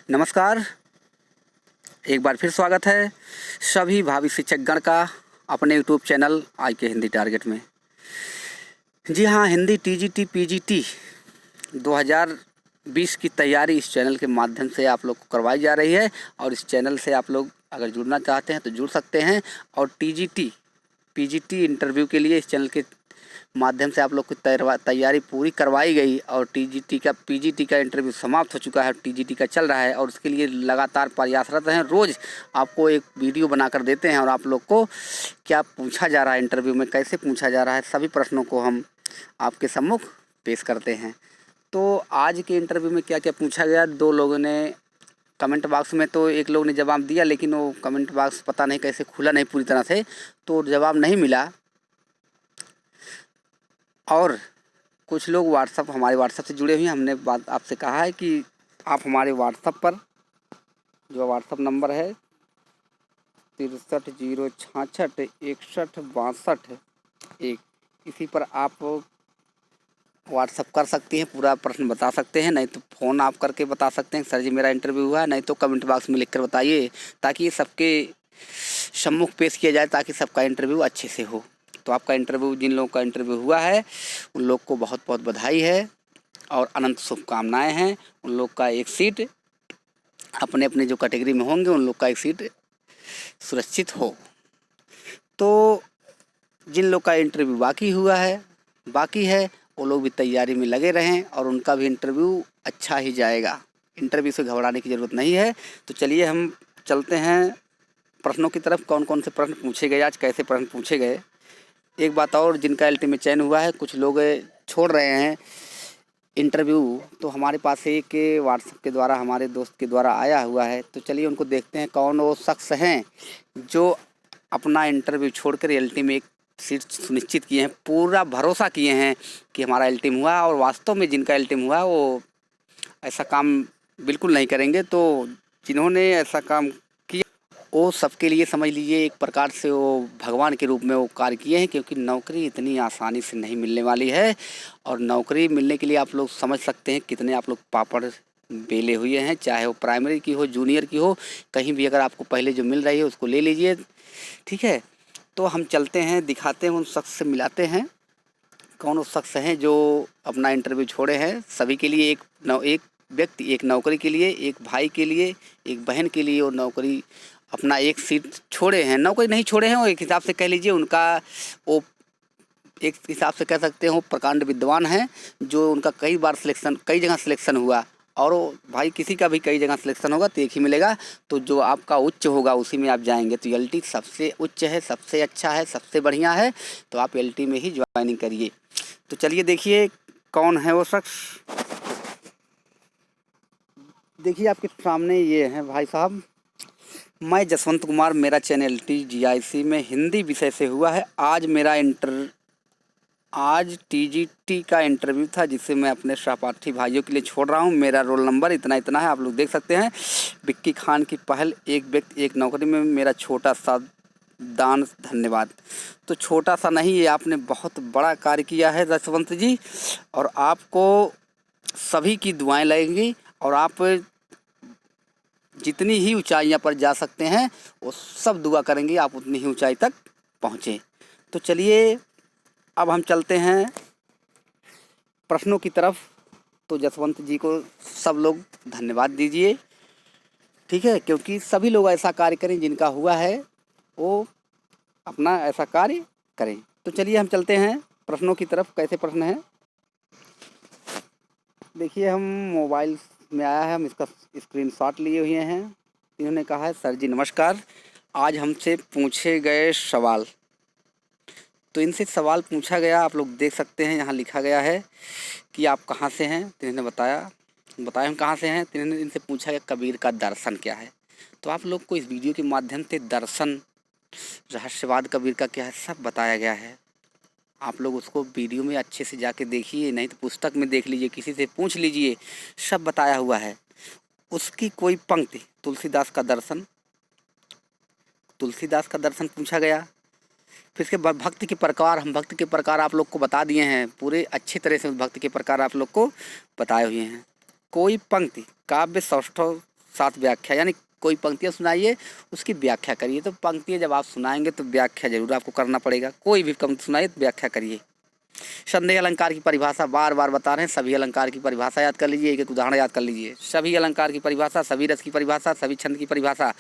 नमस्कार, एक बार फिर स्वागत है सभी भावी शिक्षकगण का अपने यूट्यूब चैनल आज के हिंदी टारगेट में। जी हाँ, हिंदी टीजीटी पीजीटी 2020 की तैयारी इस चैनल के माध्यम से आप लोग को करवाई जा रही है और इस चैनल से आप लोग अगर जुड़ना चाहते हैं तो जुड़ सकते हैं। और टीजीटी पीजीटी इंटरव्यू के लिए इस चैनल के माध्यम से आप लोग की तैयारी पूरी करवाई गई और पीजीटी का इंटरव्यू समाप्त हो चुका है, टीजीटी का चल रहा है और उसके लिए लगातार प्रयासरत हैं। रोज़ आपको एक वीडियो बनाकर देते हैं और आप लोग को क्या पूछा जा रहा है इंटरव्यू में, कैसे पूछा जा रहा है, सभी प्रश्नों को हम आपके सम्मुख पेश करते हैं। तो आज के इंटरव्यू में क्या क्या पूछा गया, दो लोगों ने कमेंट बॉक्स में तो एक लोग ने जवाब दिया, लेकिन वो कमेंट बॉक्स पता नहीं कैसे खुला नहीं पूरी तरह से, तो जवाब नहीं मिला। और कुछ लोग हमारे व्हाट्सएप से जुड़े हुए हैं। हमने बात आपसे कहा है कि आप हमारे व्हाट्सएप पर, जो व्हाट्सएप नंबर है 6306616261, इसी पर आप व्हाट्सएप कर सकती हैं, पूरा प्रश्न बता सकते हैं। नहीं तो फ़ोन आप करके बता सकते हैं सर जी मेरा इंटरव्यू हुआ है, नहीं तो कमेंट बॉक्स में लिखकर बताइए ताकि सबके सम्मुख पेश किया जाए, ताकि सबका इंटरव्यू अच्छे से हो। तो आपका इंटरव्यू, जिन लोगों का इंटरव्यू हुआ है उन लोग को बहुत बहुत बधाई है और अनंत शुभकामनाएं हैं। उन लोग का एक सीट अपने अपने जो कैटेगरी में होंगे उन लोग का एक सीट सुरक्षित हो। तो जिन लोग का इंटरव्यू बाकी है वो लोग भी तैयारी में लगे रहें और उनका भी इंटरव्यू अच्छा ही जाएगा। इंटरव्यू से घबराने की ज़रूरत नहीं है। तो चलिए हम चलते हैं प्रश्नों की तरफ। कौन कौन से प्रश्न पूछे गए, आज कैसे प्रश्न पूछे गए। एक बात और, जिनका एलटी में चयन हुआ है, कुछ लोग छोड़ रहे हैं इंटरव्यू, तो हमारे पास एक व्हाट्सएप के द्वारा, हमारे दोस्त के द्वारा आया हुआ है। तो चलिए उनको देखते हैं कौन वो शख्स हैं जो अपना इंटरव्यू छोड़कर एलटी में एक सीट सुनिश्चित किए हैं, पूरा भरोसा किए हैं कि हमारा एलटी हुआ, और वास्तव में जिनका एलटी हुआ वो ऐसा काम बिल्कुल नहीं करेंगे। तो जिन्होंने ऐसा काम वो सबके लिए समझ लीजिए एक प्रकार से वो भगवान के रूप में वो कार्य किए हैं, क्योंकि नौकरी इतनी आसानी से नहीं मिलने वाली है। और नौकरी मिलने के लिए आप लोग समझ सकते हैं कितने आप लोग पापड़ बेले हुए हैं, चाहे वो प्राइमरी की हो, जूनियर की हो, कहीं भी अगर आपको पहले जो मिल रही है उसको ले लीजिए, ठीक है। तो हम चलते हैं, दिखाते हैं, उन शख्स से मिलाते हैं कौन वो शख्स हैं जो अपना इंटरव्यू छोड़े हैं। सभी के लिए एक व्यक्ति एक नौकरी के लिए, एक भाई के लिए, एक बहन के लिए, और नौकरी अपना एक सीट छोड़े हैं, नौकरी नहीं छोड़े हैं, वो एक हिसाब से कह लीजिए उनका, वो एक हिसाब से कह सकते हैं वो प्रकांड विद्वान हैं, जो उनका कई जगह सिलेक्शन हुआ। और वो भाई किसी का भी कई जगह सिलेक्शन होगा तो एक ही मिलेगा, तो जो आपका उच्च होगा उसी में आप जाएंगे। तो एलटी सबसे उच्च है, सबसे अच्छा है, सबसे बढ़िया है, तो आप एलटी में ही ज्वाइनिंग करिए। तो चलिए देखिए कौन है वो शख्स। देखिए आपके सामने ये हैं भाई साहब। मैं जसवंत कुमार, मेरा चयन एलटी जीआईसी में हिंदी विषय से हुआ है। आज टीजीटी का इंटरव्यू था जिसे मैं अपने सहपाठी भाइयों के लिए छोड़ रहा हूँ। मेरा रोल नंबर इतना है, आप लोग देख सकते हैं। विक्की खान की पहल, एक व्यक्ति एक नौकरी में, मेरा छोटा सा दान, धन्यवाद। तो छोटा सा नहीं, ये आपने बहुत बड़ा कार्य किया है जसवंत जी, और आपको सभी की दुआएं लगेंगी और आप जितनी ही ऊंचाइयां पर जा सकते हैं वो सब दुआ करेंगे आप उतनी ही ऊंचाई तक पहुँचें। तो चलिए अब हम चलते हैं प्रश्नों की तरफ। तो जसवंत जी को सब लोग धन्यवाद दीजिए, ठीक है, क्योंकि सभी लोग ऐसा कार्य करें, जिनका हुआ है वो अपना ऐसा कार्य करें। तो चलिए हम चलते हैं प्रश्नों की तरफ। कैसे प्रश्न है देखिए, हम मोबाइल में आया है, हम इसका स्क्रीनशॉट लिए हुए हैं। इन्होंने कहा है, सर जी नमस्कार, आज हमसे पूछे गए सवाल। तो इनसे सवाल पूछा गया, आप लोग देख सकते हैं, यहाँ लिखा गया है कि आप कहाँ से हैं। तो इन्होंने बताया हम कहाँ से हैं। तो इन्होंने इनसे पूछा गया कबीर का दर्शन क्या है। तो आप लोग को इस वीडियो के माध्यम से दर्शन, रहस्यवाद कबीर का क्या है, सब बताया गया है। आप लोग उसको वीडियो में अच्छे से जाके देखिए, नहीं तो पुस्तक में देख लीजिए, किसी से पूछ लीजिए, सब बताया हुआ है। उसकी कोई पंक्ति, तुलसीदास का दर्शन पूछा गया। फिर इसके बाद भक्ति के प्रकार, हम भक्ति के प्रकार आप लोग को बता दिए हैं, पूरे अच्छी तरह से भक्ति के प्रकार आप लोग को बताए हुए हैं। कोई पंक्ति, काव्य साथ व्याख्या, यानी कोई पंक्तियाँ सुनाइए, उसकी व्याख्या करिए। तो पंक्तियाँ जब आप सुनाएंगे तो व्याख्या जरूर आपको करना पड़ेगा। कोई भी पंक्ति सुनाइए तो व्याख्या करिए। संदेह अलंकार की परिभाषा बार बार बता रहे हैं। सभी अलंकार की परिभाषा याद कर लीजिए, एक एक उदाहरण याद कर लीजिए। सभी अलंकार की परिभाषा, सभी रस की परिभाषा, सभी छंद की परिभाषा,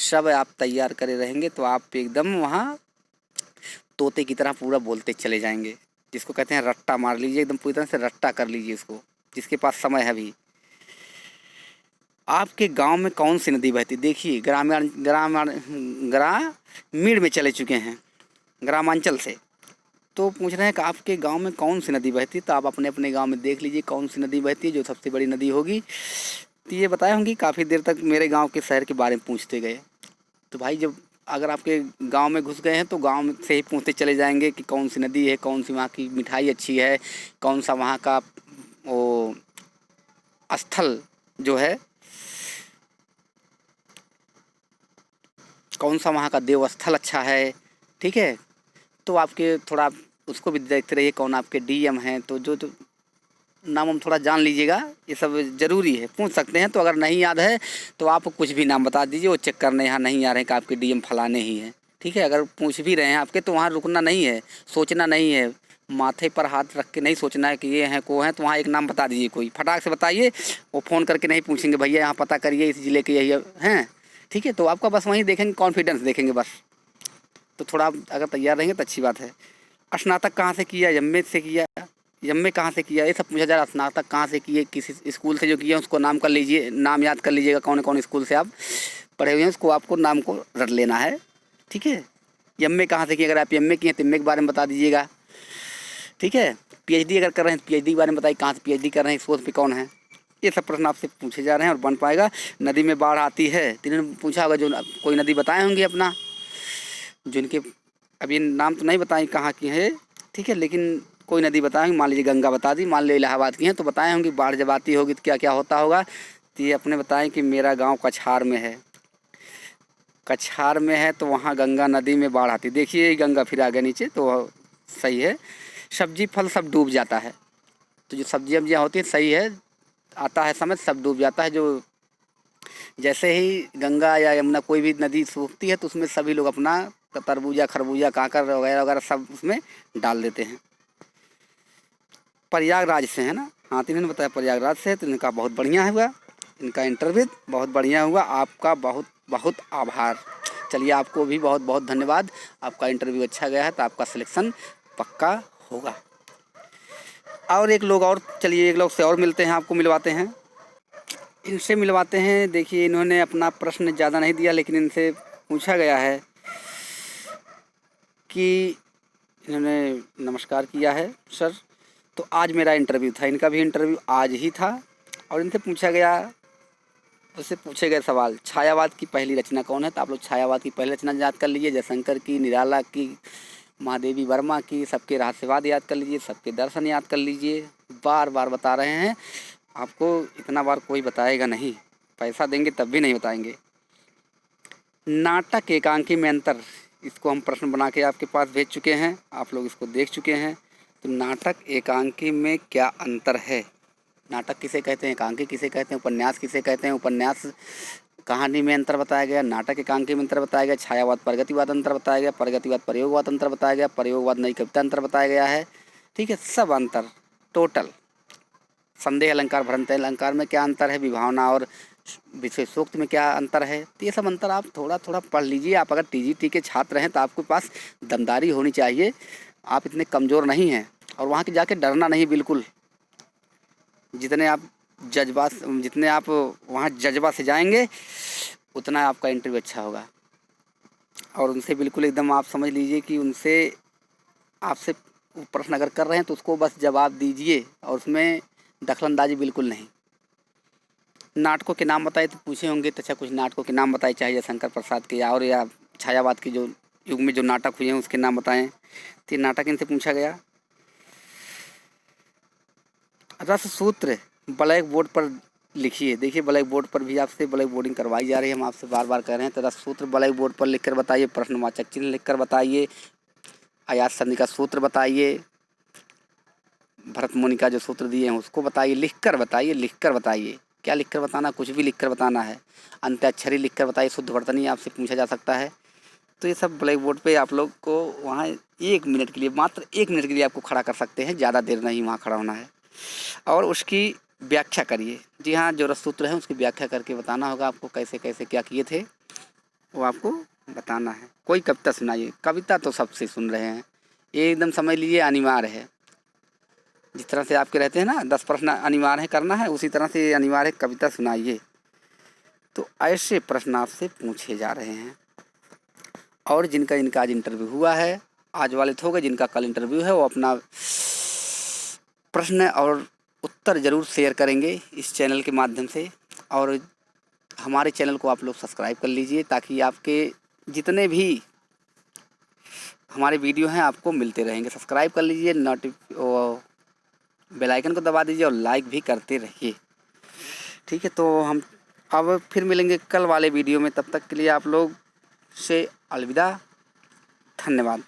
सब आप तैयार करे रहेंगे तो आप एकदम वहाँ तोते की तरह पूरा बोलते चले जाएंगे। जिसको कहते हैं रट्टा मार लीजिए, एकदम पूरी तरह से रट्टा कर लीजिए उसको, जिसके पास समय है अभी। आपके गांव में कौन सी नदी बहती? देखिए ग्रामीण में चले चुके हैं, ग्रामांचल से, तो पूछ रहे हैं कि आपके गांव में कौन सी नदी बहती। तो आप अपने अपने गांव में देख लीजिए कौन सी नदी बहती है, जो सबसे बड़ी नदी होगी। तो ये बताए होंगी। काफ़ी देर तक मेरे गांव के शहर के बारे में पूछते गए। तो भाई जब अगर आपके गांव में घुस गए हैं तो गांव से ही पूछते चले जाएंगे कि कौन सी नदी है, कौन सी वहाँ की मिठाई अच्छी है, कौन सा वहाँ का वो स्थल जो है, कौन सा वहाँ का देव स्थल अच्छा है। ठीक है, तो आपके थोड़ा उसको भी देखते रहिए कौन आपके डीएम हैं। तो जो नाम हम थोड़ा जान लीजिएगा, ये सब ज़रूरी है। पूछ सकते हैं, तो अगर नहीं याद है तो आप कुछ भी नाम बता दीजिए, वो चेक करने यहाँ नहीं आ रहे हैं कि आपके डीएम फलाने ही हैं। ठीक है, अगर पूछ भी रहे हैं आपके तो वहाँ रुकना नहीं है, सोचना नहीं है, माथे पर हाथ रख के नहीं सोचना है कि ये हैं को हैं। तो वहाँ एक नाम बता दीजिए, कोई फटाक से बताइए। वो फ़ोन करके नहीं पूछेंगे भैया यहाँ पता करिए इस ज़िले के यही हैं। ठीक है, तो आपका बस वहीं देखेंगे, कॉन्फिडेंस देखेंगे बस। तो थोड़ा आप अगर तैयार रहेंगे तो अच्छी बात है। स्नातक कहाँ से किया? एमए से किया। एमए कहाँ से किया, ये सब पूछा जा रहा है। स्नातक कहाँ से किए, किस स्कूल से जो किए उसको नाम कर लीजिए, नाम याद कर लीजिएगा कौन कौन स्कूल से आप पढ़े हुए हैं, उसको आपको नाम को रट लेना है। ठीक है, एमए कहाँ से किए, अगर आप एमए किए तो एमए के बारे में बता दीजिएगा। ठीक है, पीएचडी अगर कर रहे हैं तो पीएचडी के बारे में बताइए, कहाँ से पीएचडी कर रहे हैं, इस पोस्ट पे कौन है। ये सब प्रश्न आपसे पूछे जा रहे हैं और बन पाएगा। नदी में बाढ़ आती है तो इन्होंने पूछा होगा, जो कोई नदी बताए होंगे अपना, जिनके अभी नाम तो नहीं बताएं कहाँ की है। ठीक है, लेकिन कोई नदी बताएंगे, मान लीजिए गंगा बता दी, मान लीजिए इलाहाबाद की हैं, तो बताए होंगे बाढ़ जब आती होगी तो क्या क्या होता होगा। तो ये अपने बताएं कि मेरा गांव कछार में है, कछार में है तो वहाँ गंगा नदी में बाढ़ आती। देखिए गंगा फिर आगे नीचे, तो सही है। सब्जी फल सब डूब जाता है, तो जो सब्जी वब्जियाँ होती हैं सही है, आता है समय सब डूब जाता है। जो जैसे ही गंगा या यमुना कोई भी नदी सूखती है तो उसमें सभी लोग अपना तरबूजा खरबूजा काकर वगैरह वगैरह सब उसमें डाल देते हैं। प्रयागराज से है ना? हाँ, तो इन्होंने बताया प्रयागराज से, तो इनका बहुत बढ़िया हुआ, इनका इंटरव्यू बहुत बढ़िया हुआ। आपका बहुत बहुत आभार। चलिए, आपको भी बहुत बहुत धन्यवाद। आपका इंटरव्यू अच्छा गया है तो आपका सिलेक्शन पक्का होगा। और एक लोग और, चलिए एक लोग से और मिलते हैं, आपको मिलवाते हैं, इनसे मिलवाते हैं। देखिए इन्होंने अपना प्रश्न ज़्यादा नहीं दिया, लेकिन इनसे पूछा गया है कि इन्होंने नमस्कार किया है सर। तो आज मेरा इंटरव्यू था, इनका भी इंटरव्यू आज ही था, और इनसे पूछा गया, उससे पूछे गए सवाल, छायावाद की पहली रचना कौन है। तो आप लोग छायावाद की पहली रचना याद कर लीजिए, जयशंकर की, निराला की, महादेवी वर्मा की, सबके रहस्यवाद याद कर लीजिए, सबके दर्शन याद कर लीजिए। बार बार बता रहे हैं, आपको इतना बार कोई बताएगा नहीं, पैसा देंगे तब भी नहीं बताएंगे। नाटक एकांकी में अंतर, इसको हम प्रश्न बना के आपके पास भेज चुके हैं, आप लोग इसको देख चुके हैं। तो नाटक एकांकी में क्या अंतर है? नाटक किसे कहते हैं, एकांकी किसे कहते हैं, उपन्यास किसे कहते हैं, उपन्यास कहानी में अंतर बताया गया, नाटक एकांकी में अंतर बताया गया, छायावाद प्रगतिवाद अंतर बताया गया, प्रगतिवाद प्रयोगवाद अंतर बताया गया, प्रयोगवाद नई कविता अंतर बताया गया है। ठीक है, सब अंतर टोटल। संदेह अलंकार भ्रंत अलंकार में क्या अंतर है, विभावना और विशेषोक्त में क्या अंतर है। तो ये सब अंतर आप थोड़ा थोड़ा पढ़ लीजिए। आप अगर टीजीटी के छात्र हैं तो आपके पास दमदारी होनी चाहिए, आप इतने कमज़ोर नहीं हैं। और वहाँ के जाके डरना नहीं बिल्कुल। जितने आप वहाँ जज्बा से जाएंगे उतना आपका इंटरव्यू अच्छा होगा। और उनसे बिल्कुल एकदम आप समझ लीजिए कि उनसे आपसे प्रश्न अगर कर रहे हैं तो उसको बस जवाब दीजिए, और उसमें दखलंदाजी बिल्कुल नहीं। नाटकों के नाम बताए तो पूछे होंगे, तो अच्छा कुछ नाटकों के नाम बताए, चाहे शंकर प्रसाद के और या छायावाद के जो युग में जो नाटक हुए हैं उसके नाम बताएं। तो ये नाटक इनसे पूछा गया। रस सूत्र ब्लैक बोर्ड पर लिखिए। देखिए ब्लैक बोर्ड पर भी आपसे ब्लैक बोर्डिंग करवाई जा रही है, हम आपसे बार बार कह रहे हैं। तो रस सूत्र ब्लैक बोर्ड पर लिखकर बताइए, प्रश्नवाचक चिन्ह लिखकर बताइए, आयात संधि का सूत्र बताइए, भरत मुनि का जो सूत्र दिए हैं उसको बताइए, लिखकर बताइए, लिखकर बताइए। क्या लिख कर बताना, कुछ भी लिख कर बताना है। अंत्याक्षरी लिख कर बताइए, शुद्ध वर्तनी आपसे पूछा जा सकता है। तो ये सब ब्लैक बोर्ड पे आप लोग को वहाँ 1 मिनट के लिए, मात्र 1 मिनट के लिए आपको खड़ा कर सकते हैं, ज़्यादा देर नहीं वहाँ खड़ा होना है। और उसकी व्याख्या करिए। जी हाँ, जो रसूत्र है उसकी व्याख्या करके बताना होगा आपको, कैसे कैसे क्या किए थे वो आपको बताना है। कोई कविता सुनाइए, कविता तो सबसे सुन रहे हैं, ये एकदम समझ लीजिए अनिवार्य है। जिस तरह से आपके रहते हैं ना 10 प्रश्न अनिवार्य है करना है, उसी तरह से अनिवार्य है कविता सुनाइए। तो ऐसे प्रश्न आपसे पूछे जा रहे हैं। और जिनका इनका आज इंटरव्यू हुआ है, आज वाले तो हो गए, जिनका कल इंटरव्यू है वो अपना प्रश्न और उत्तर ज़रूर शेयर करेंगे इस चैनल के माध्यम से। और हमारे चैनल को आप लोग सब्सक्राइब कर लीजिए, ताकि आपके जितने भी हमारे वीडियो हैं आपको मिलते रहेंगे। सब्सक्राइब कर लीजिए, बेल आइकन को दबा दीजिए और लाइक भी करते रहिए। ठीक है, तो हम अब फिर मिलेंगे कल वाले वीडियो में। तब तक के लिए आप लोग से अलविदा, धन्यवाद।